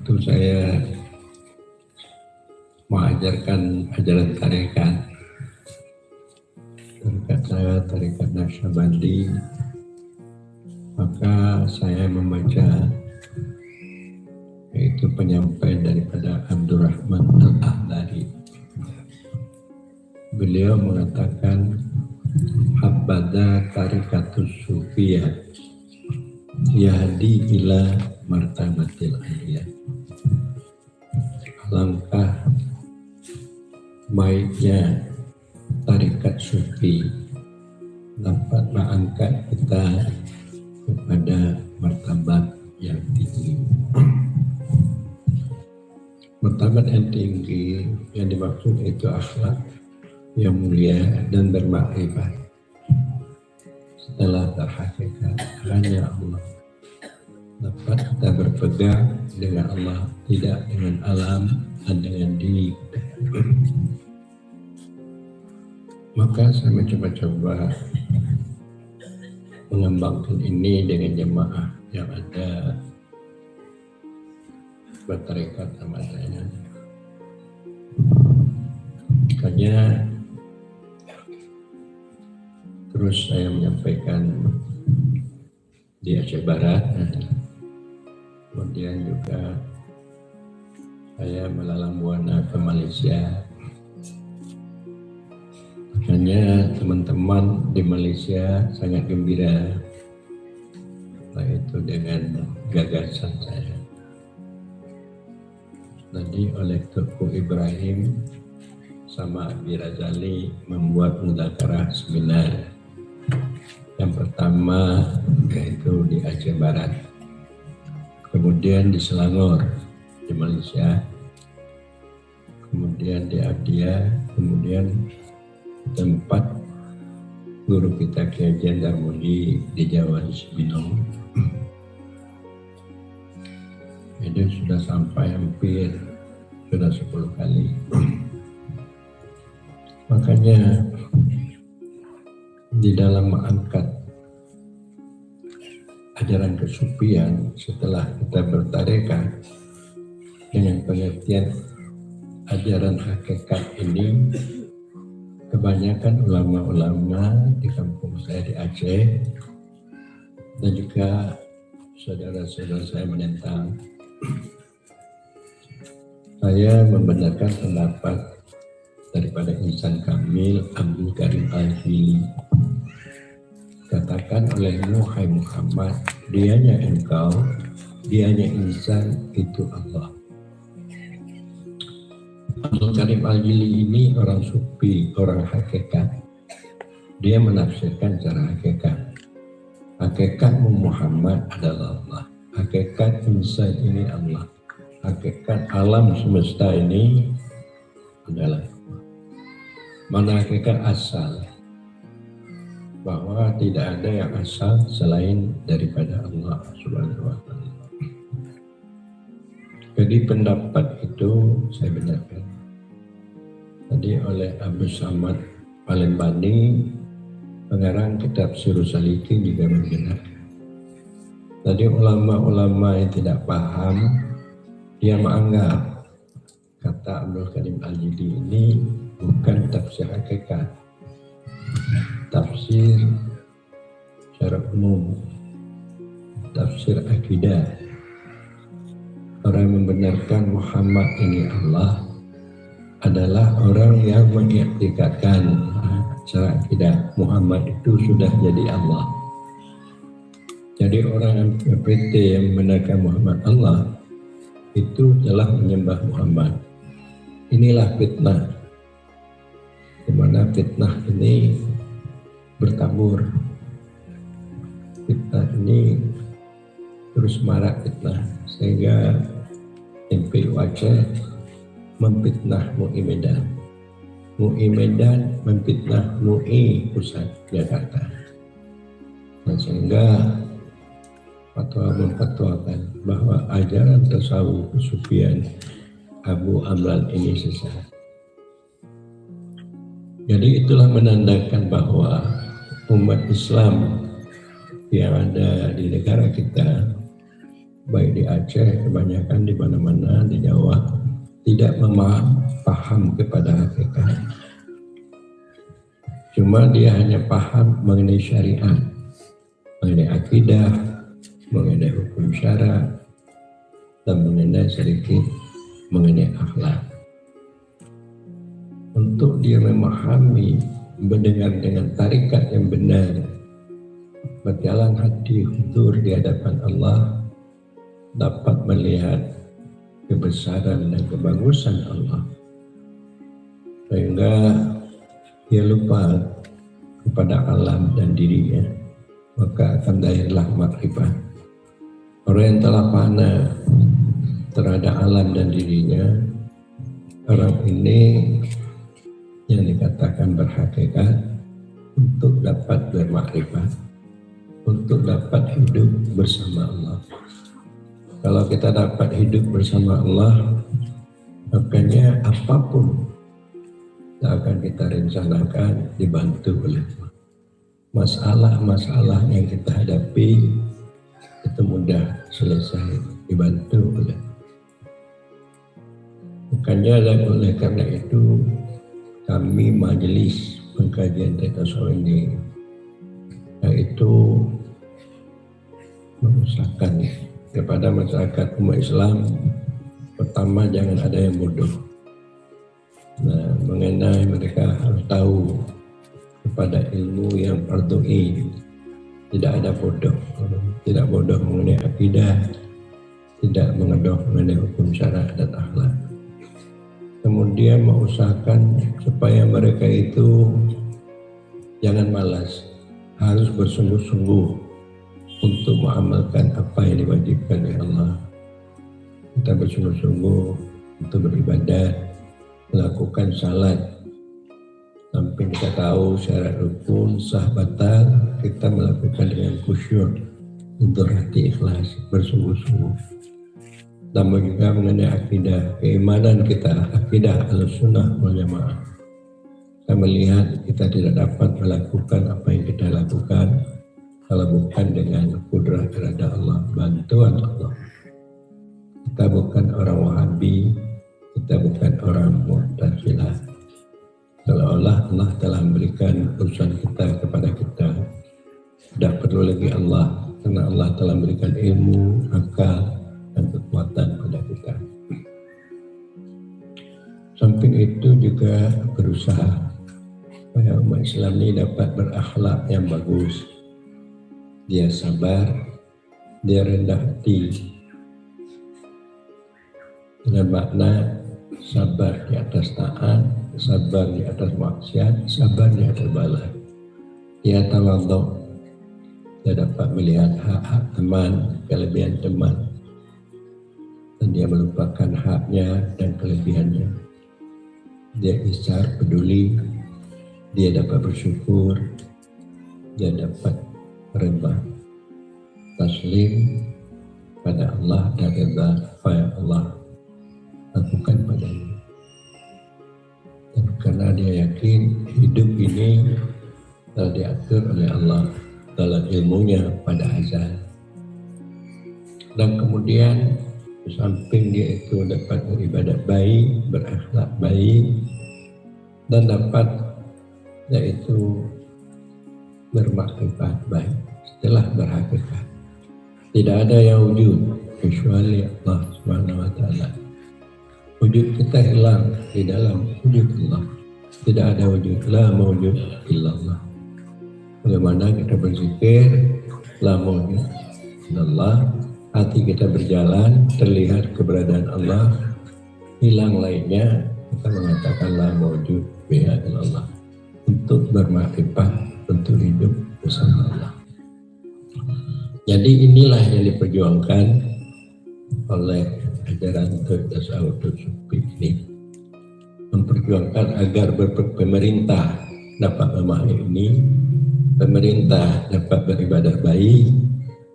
waktu saya mengajarkan ajaran tarekat saya tarekat Naqsyabandi, maka saya membaca yaitu penyampaian daripada Abdurrahman Al-Ahlari. Beliau mengatakan habada tarikatus sufiyah yahdi ila martabatil aliyah. Alangkah baiknya tarikat sufi dapat mengangkat kita kepada martabat yang tinggi. Martabat yang tinggi yang dimaksud itu akhlak yang mulia dan bermakrifat. Setelah terhakikat hanya Allah, dapat kita berpegang dengan Allah, tidak dengan alam dan dengan diri. Maka saya mencoba-coba mengembangkan ini dengan jemaah yang ada bertarekat sama saya. Makanya terus saya menyampaikan di Aceh Barat, kemudian juga saya melalang buana ke Malaysia. Makanya teman-teman di Malaysia sangat gembira, yaitu dengan gagasan saya. Tadi oleh Tuku Ibrahim sama Abi Razali membuat mudzakarah seminar. Yang pertama yaitu di Aceh Barat, kemudian di Selangor di Malaysia, kemudian di Abdia, kemudian tempat guru kita Kiai Darmudi di Jawa di Cibinong. Itu sudah sampai hampir sudah 10 kali. Makanya di dalam mengangkat ajaran kesufian setelah kita bertarekat dengan pengertian ajaran hakikat ini, kebanyakan ulama-ulama di kampung saya di Aceh dan juga saudara-saudara saya menentang. Saya membenarkan pendapat daripada insan kamil Abdul Karim Al-Jili. Katakan olehmu, hai Muhammad, dianya engkau, dianya insan, itu Allah. Abdul Karim Al-Jili ini orang sufi, orang hakikat. Dia menafsirkan cara hakikat. Hakikatmu Muhammad adalah Allah. Hakikat insan ini Allah. Hakikat alam semesta ini adalah Allah. Mana hakikat asal? Bahwa tidak ada yang asal selain daripada Allah Subhanahu wa Ta'ala. Jadi pendapat itu saya benarkan. Tadi oleh Abu Samad Palembani, pengarang kitab Sirru Salikin, juga membenarkan. Tadi ulama-ulama yang tidak paham, dia menganggap kata Abdul Karim Al-Jili ini bukan tafsir hakikat, tafsir secara umum, tafsir akidah. Orang yang membenarkan Muhammad ini Allah adalah orang yang mengiktikadkan secara akidah Muhammad itu sudah jadi Allah. Jadi orang yang PT yang membenarkan Muhammad Allah itu telah menyembah Muhammad. Inilah fitnah, di mana fitnah ini bertabur. Fitnah ini terus marak fitnah, sehingga MPU Aceh memfitnah MUI Medan. MUI Medan memfitnah MUI Pusat Jakarta. Dan sehingga fatwa memfatwakan bahwa ajaran tasawuf kesufian Abu Amran ini sesat. Jadi itulah menandakan bahwa umat Islam yang ada di negara kita baik di Aceh, kebanyakan di mana-mana di Jawa, tidak paham kepada hakikat. Cuma dia hanya paham mengenai syariat, mengenai akidah, mengenai hukum syara, dan mengenai sedikit mengenai akhlak. Untuk dia memahami, mendengar dengan tarikat yang benar, berjalan hati hudur di hadapan Allah, dapat melihat kebesaran dan kebagusan Allah, sehingga dia lupa kepada alam dan dirinya, maka akan lahirlah makrifat. Orang yang telah fana terhadap alam dan dirinya, orang ini yang dikatakan berhakikat untuk dapat bermakrifat, untuk dapat hidup bersama Allah. Kalau kita dapat hidup bersama Allah, makanya apapun yang akan kita rencanakan dibantu oleh Allah. Masalah-masalah yang kita hadapi itu mudah selesai, dibantu oleh Allah. Makanya dan oleh karena itu kami majelis pengkajian tasawuf ini yaitu mengusahakan kepada masyarakat umat Islam, pertama jangan ada yang bodoh. Nah, mengenai mereka harus tahu kepada ilmu yang fardhu ain, tidak ada bodoh, tidak bodoh mengenai akidah, tidak bodoh mengenai hukum syara dan akhlak. Kemudian mengusahakan supaya mereka itu jangan malas, harus bersungguh-sungguh untuk mengamalkan apa yang diwajibkan oleh Allah. Kita bersungguh-sungguh untuk beribadat, melakukan salat, sampai kita tahu syarat rukun sah batal, kita melakukan dengan khusyuk, untuk hati ikhlas, bersungguh-sungguh. Dan juga mengenai akidah, keimanan kita, akidah Ahlussunnah wal Jamaah. Kita melihat kita tidak dapat melakukan apa yang kita lakukan kalau bukan dengan kudrah irada Allah, bantuan Allah. Kita bukan orang Wahabi, kita bukan orang Mu'tazilah. Seolah Allah telah memberikan urusan kita kepada kita. Tidak perlu lagi Allah, karena Allah telah memberikan ilmu, akal, dan kekuatan pada kita. Samping itu juga berusaha supaya umat Islam ini dapat berakhlak yang bagus. Dia sabar, dia rendah hati. Dengan makna sabar di atas taat, sabar di atas maksiat, sabar di atas bala. Dia tawadhu, dia dapat melihat hak-hak teman, kelebihan teman, dan dia melupakan haknya dan kelebihannya. Dia isar peduli, dia dapat bersyukur, dia dapat merebah, taslim pada Allah dan reda apa yang Allah lakukan padanya. Dan karena dia yakin hidup ini telah diatur oleh Allah dalam ilmunya pada azal. Dan kemudian di samping dia itu dapat beribadat baik, berakhlak baik, dan dapat yaitu bermakrifat baik setelah berhakikat. Tidak ada yang wujud kecuali Allah Subhanahu wa Ta'ala. Wujud kita hilang di dalam wujud Allah. Tidak ada wujud, la mawjud illallah. Bagaimana kita berzikir, la mawjud illallah, hati kita berjalan, terlihat keberadaan Allah, hilang lainnya, kita mengatakan la mawjud biha illallah. Untuk bermakrifat, untuk hidup bersama Allah. Jadi inilah yang diperjuangkan oleh ajaran tasawuf sufi ini, memperjuangkan agar pemerintah dapat memahami ini, pemerintah dapat beribadah baik,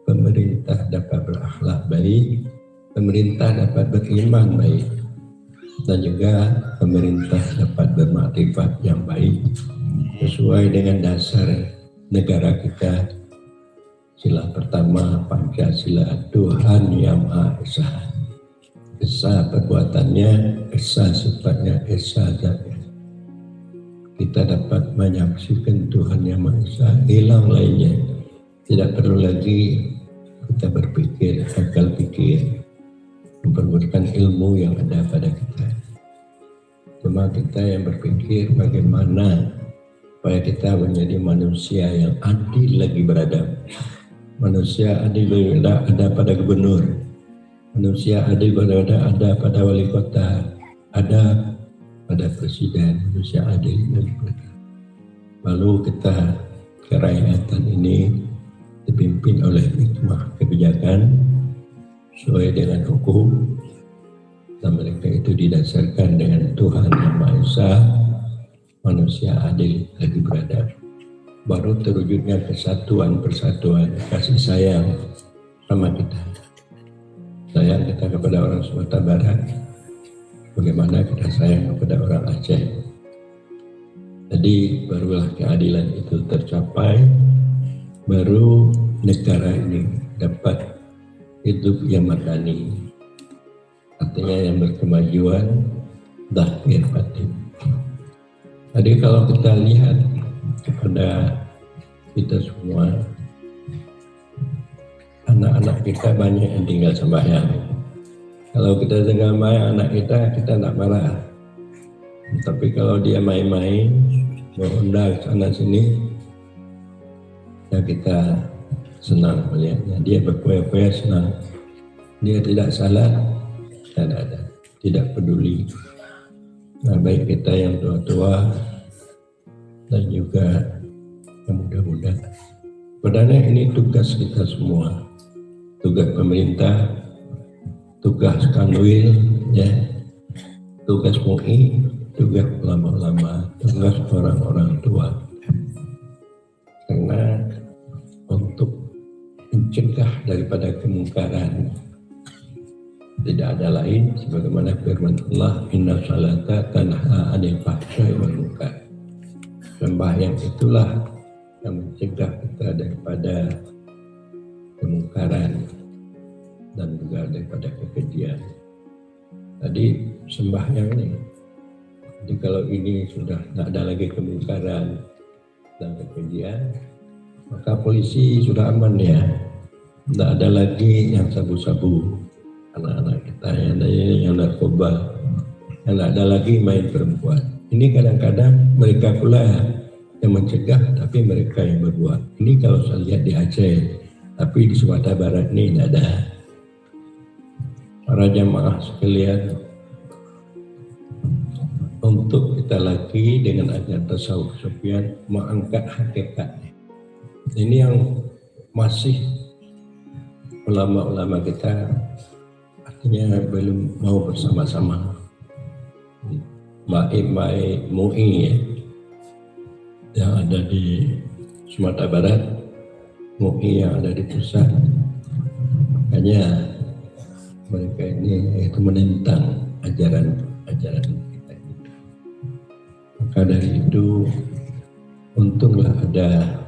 pemerintah dapat berakhlak baik, pemerintah dapat beriman baik, dan juga pemerintah dapat bermakrifat yang baik sesuai dengan dasar negara kita, Sila pertama Pancasila, Tuhan Yang Maha Esa. Esa perbuatannya, esa sifatnya, esa zatnya. Kita dapat menyaksikan Tuhan Yang Maha Esa, hilang lainnya. Tidak perlu lagi kita berpikir, akal pikir, memperbuatkan ilmu yang ada pada kita. Cuma kita yang berpikir bagaimana supaya kita menjadi manusia yang adil lagi beradab. Manusia adil ada pada gubernur, manusia adil ada pada wali kota, ada pada presiden, manusia adil lagi beradab. Lalu kita kerakyatan ini dipimpin oleh hikmah kebijakan sesuai dengan hukum, dan mereka itu didasarkan dengan Tuhan Yang Maha Esa, manusia adil lagi beradab. Baru terwujudnya kesatuan, persatuan, kasih sayang sama kita. Sayang kita kepada orang Sumatera Barat, bagaimana kita sayang kepada orang Aceh. Jadi barulah keadilan itu tercapai, baru negara ini dapat hidup yang madani, artinya yang berkemajuan zahir batin. Jadi kalau kita lihat kepada kita semua, anak-anak kita banyak yang tinggal sembahyang. Kalau kita tinggal sembahyang anak kita tak marah. Tapi kalau dia main-main, berundang sana sini, ya kita senang melihatnya. Dia berpoya-poya senang. Dia tidak salah, tidak peduli. Nah, baik kita yang tua-tua dan juga yang muda-muda. Sebenarnya ini tugas kita semua, tugas pemerintah, tugas Kanwil, ya, tugas MUI, tugas ulama-ulama, tugas orang-orang tua. Karena untuk mencegah daripada kemungkaran, tidak ada lain sebagaimana firman Allah, inna salata tanha 'anil fahsya'i wal munkar. Sembahyang itulah yang mencegah kita daripada kemungkaran dan juga daripada kekejian. Tadi sembahyang ini. Jadi kalau ini sudah tidak ada lagi kemungkaran dan kekejian, maka polisi sudah aman ya. Tidak ada lagi yang sabu-sabu. Anak-anak kita yang narkoba, yang tidak ada lagi main perempuan. Ini kadang-kadang mereka pula yang mencegah, tapi mereka yang berbuat. Ini kalau saya lihat di Aceh, tapi di Sumatera Barat ini tidak ada. Para jamaah sekalian, untuk kita lagi dengan ajaran tasawuf Sufyan mengangkat hakikatnya. Ini yang masih ulama-ulama kita artinya belum mau bersama-sama. Baik MUI ya, yang ada di Sumatera Barat, MUI yang ada di pusat, hanya mereka ini itu menentang ajaran kita ini. Maka dari itu untunglah ada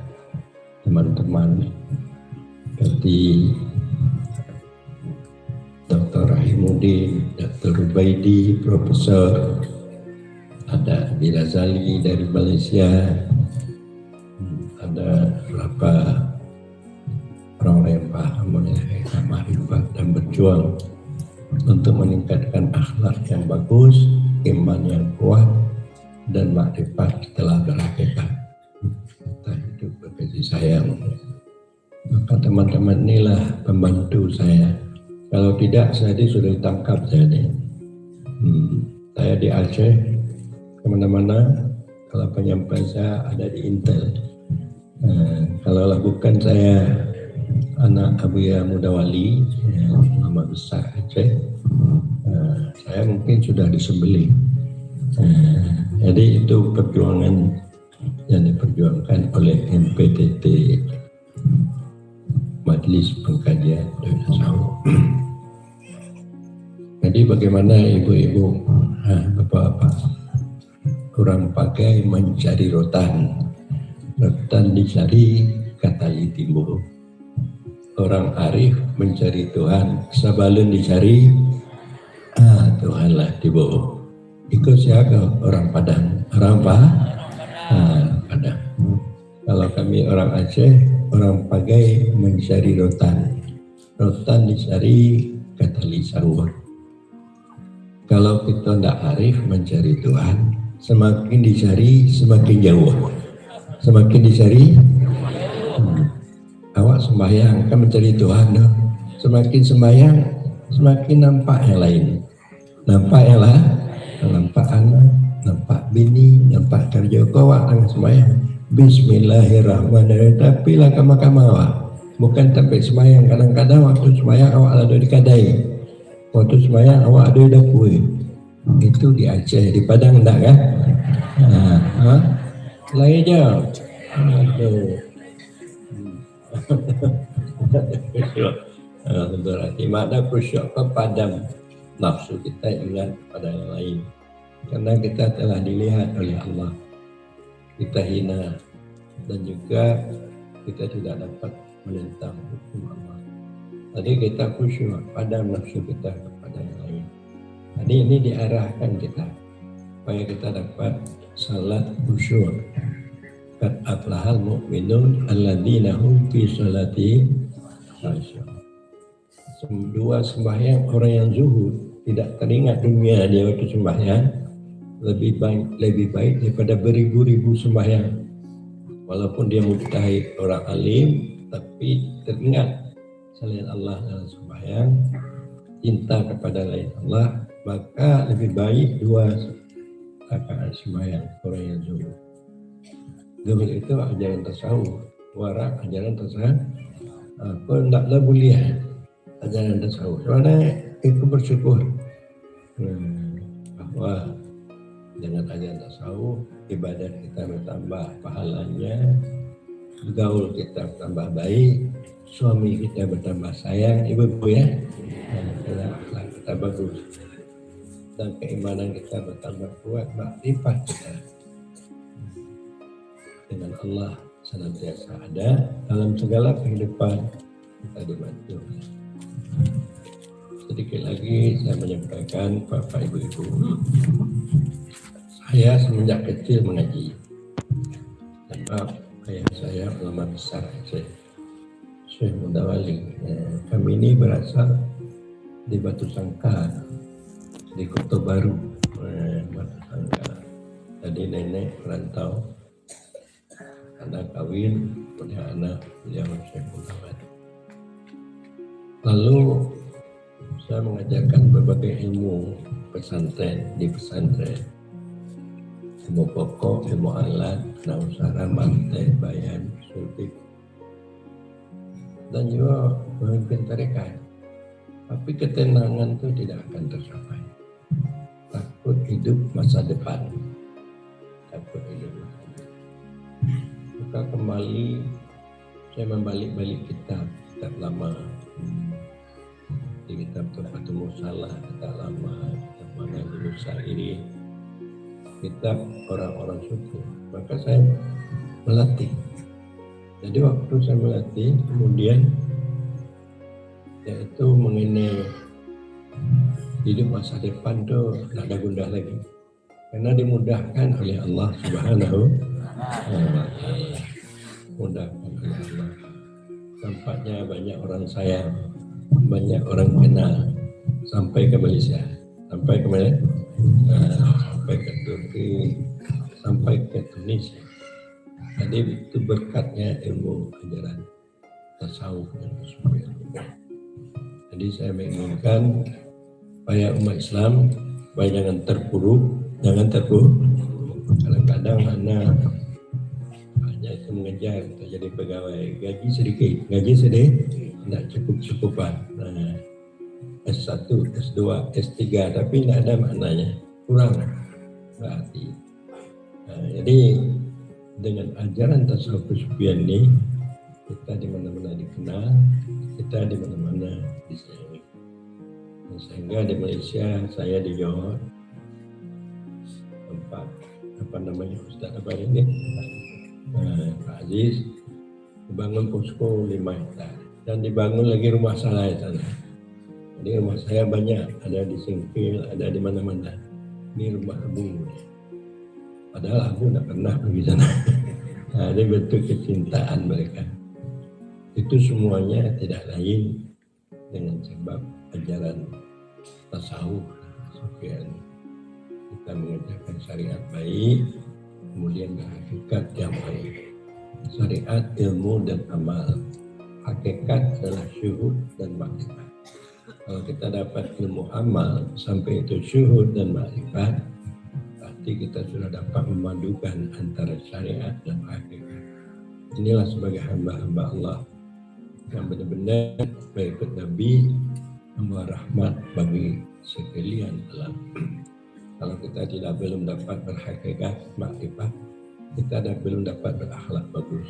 teman-teman seperti Dr. Rahimuddin, Dr. Rubaidi, Profesor, ada Abi Razali dari Malaysia, ada beberapa orang-orang yang paham mengenai makrifat dan berjuang untuk meningkatkan akhlak yang bagus, iman yang kuat, dan makrifat setelah berhakikat. Kita hidup berkasih sayang. Maka teman-teman inilah pembantu saya. Kalau tidak, saya sudah ditangkap saya ini. Saya di Aceh, kemana-mana, kalau penyampaian saya ada di Intel. Kalau bukan saya anak Abuya Mudawali, ulama besar Aceh, saya mungkin sudah disembelih. Jadi itu perjuangan yang diperjuangkan oleh MPTT, Majelis Pengkajian dan Tasawuf. Jadi bagaimana ibu-ibu, bapak-bapak, kurang pakai mencari rotan dicari katanya timbul. orang arif mencari Tuhan, sabalun dicari Tuhan lah di bawah. Ikut siapa? Orang Padang. Orang apa? Padang. Kalau kami orang Aceh, orang Pagai mencari rotan. Rotan dicari katali sawah. Kalau kita tidak arif mencari Tuhan, semakin dicari semakin jauh. Semakin dicari, awak sembahyang kan mencari Tuhan. No? Semakin sembahyang, semakin nampak yang lain. Nampak yang lain, nampak anak, nampak bini, nampak kerja kawak dengan sembahyang. Bismillahirrahmanirrahim. Tapi lah kamar-kamar awak. Bukan sampai sembahyang. Kadang-kadang waktu sembahyang awak ada di kadai. Waktu sembahyang awak ada di dapur. Itu di Aceh, di Padang enggak kan? Lain je. Berarti makna khusyuk kepadam nafsu kita ingat pada yang lain. Karena kita telah dilihat oleh Allah. Kita hina dan juga kita tidak dapat menentang hukum Allah. Tadi kita khusyuk pada nafsu kita kepada yang lain. Tadi ini diarahkan kita supaya kita dapat salat khusyuk. Qad aflahal mu'minun alladzina hum fi salatihim khusyuk. Dua sembahyang orang yang zuhud tidak teringat dunia dia waktu sembahyang lebih baik daripada beribu-ribu sembahyang. Walaupun dia mujtahid orang alim tapi teringat selain Allah dalam sembahyang, cinta kepada lain Allah, maka lebih baik dua rakaat sembahyang orang yang zuhud. Zuhud itu ajaran tasawuf, warak ajaran tasawuf. Apa naklah boleh ajaran tasawuf. Karena itu bersyukur bahwa dengan ajaran tasawuf ibadah kita bertambah pahalanya, gaul kita bertambah baik, suami kita bertambah sayang, ibu-ibu ya, akhlak kita bagus, dan keimanan kita bertambah kuat, makrifat kita dengan Allah senantiasa ada dalam segala kehidupan kita dibantu. Sedikit lagi saya menyampaikan Bapak Ibu-Ibu, saya semenjak kecil mengaji. Sebab ayah saya ulama besar Aceh, Syekh Mudawali. Kami ini berasal di Batu Sangkar, di Kota Baru, Batu Sangkar. Tadi nenek merantau, anak kawin, punya anak beliau Syekh Mudawali. Lalu saya mengajarkan berbagai ilmu pesantren di pesantren. Ilmu pokok, ilmu alat, nausara, mantai, bayan, sultik, dan juga memimpin tarekat. Tapi ketenangan itu tidak akan tercapai. Takut hidup masa depan. Takut hidup masa depan. Maka kembali saya membalik-balik kitab lama. Di kitab Tufatul Musalah, kitab lama, kitab Manazilus Sa'iri, kitab orang-orang suci. Maka saya melatih. Jadi waktu saya melatih, kemudian yaitu mengenai hidup masa depan itu tidak ada gundah lagi, karena dimudahkan oleh Allah Subhanahu wa Ta'ala. Mudahkan oleh Allah. Tampaknya banyak orang sayang, banyak orang kenal sampai ke Malaysia, sampai ke mana? Sampai ke Turki, sampai ke Tunisia. Jadi itu berkatnya ilmu ajaran tasawuf yang sesuai. Jadi saya menginginkan supaya umat Islam supaya jangan terpuruk. Kadang-kadang anak hanya itu mengejar untuk jadi pegawai, gaji sedikit, tidak cukup-cukupan. S1, S2, S3, tapi tidak ada maknanya, kurang berarti. Jadi dengan ajaran tasawuf kesufian ini, kita di mana-mana dikenal, kita di mana-mana disayangi. Sehingga di Malaysia, saya di Johor, tempat Ustaz apa ini, Pak Aziz, membangun posko 5 hektar. dan dibangun lagi rumah saya sana. Jadi rumah saya banyak, ada di Singkil, ada di mana-mana. Ini rumah Abu. Padahal aku tidak pernah pergi sana. Nah, ini bentuk kecintaan mereka. Itu semuanya tidak lain dengan sebab ajaran tasawuf. Sufian. Kita mengajarkan syariat baik, kemudian hakikat yang baik. Syariat, ilmu, dan amal. Hakikat adalah syuhud dan makrifat. Kalau kita dapat ilmu amal sampai itu syuhud dan makrifat, pasti kita sudah dapat memadukan antara syariat dan hakikat. Inilah sebagai hamba-hamba Allah yang benar-benar mengikut Nabi, membawa rahmat bagi sekalian alam. Kalau kita belum dapat berhakikat, makrifat, kita belum dapat berakhlak bagus,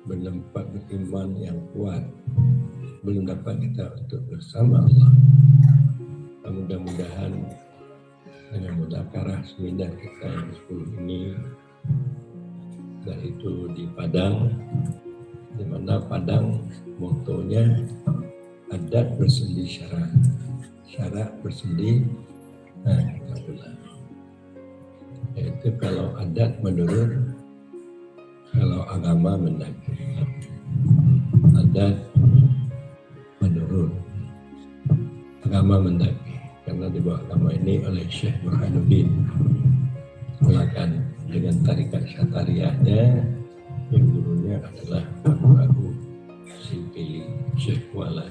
belum dapat beriman yang kuat, belum dapat kita untuk bersama Allah. Mudah-mudahan dengan mudzakarah seminar kita yang ke-10 ini, yaitu di Padang, di mana Padang motonya adat bersendi syarat, syarat bersendi kitabullah. Yaitu kalau adat menurun, kalau agama mendaki. Adat menurun, agama mendaki. Karena di bawah agama ini oleh Syekh Burhanuddin melakukan dengan tarikat syatariahnya, yang gurunya adalah Abu Singkili Syekh Kuala.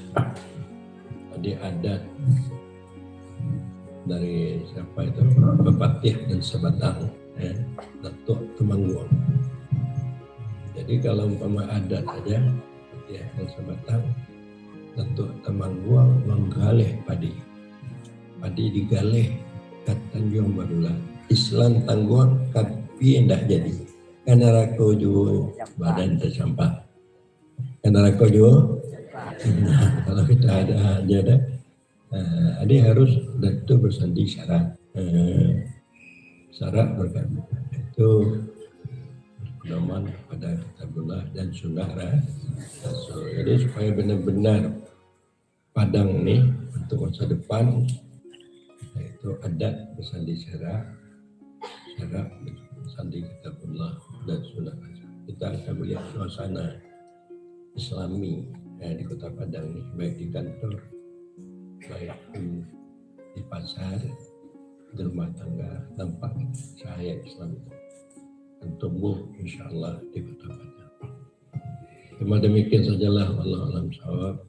Jadi adat dari siapa itu, Bapatih dan Sebatang, Datuk Temanggung. Jadi kalau umpama adat saja, Bapatih dan Sebatang, Datuk Temanggung menggalih padi digalih kat Tanjung Barulah. Islam tangguang tapi endah jadi. Karena rako juga badan tersampah. Karena rako juga. Nah, kalau kita ada aja dah. Ada harus itu bersandi syarat. Syarat berkata itu pedoman pada kitabullah dan sunnah Rasul. Jadi supaya benar-benar Padang nih untuk masa depan, yaitu adat bersandi syarat bersandi kitabullah dan sunnah Rasul. Kita akan melihat suasana Islami di Kota Padang nih, baik di kantor, baik di pasar, di rumah tangga, nampak cahaya Islam itu akan tumbuh insya Allah di Kota Padang. Cuma demikian sajalah, wallahu a'lam bishawab.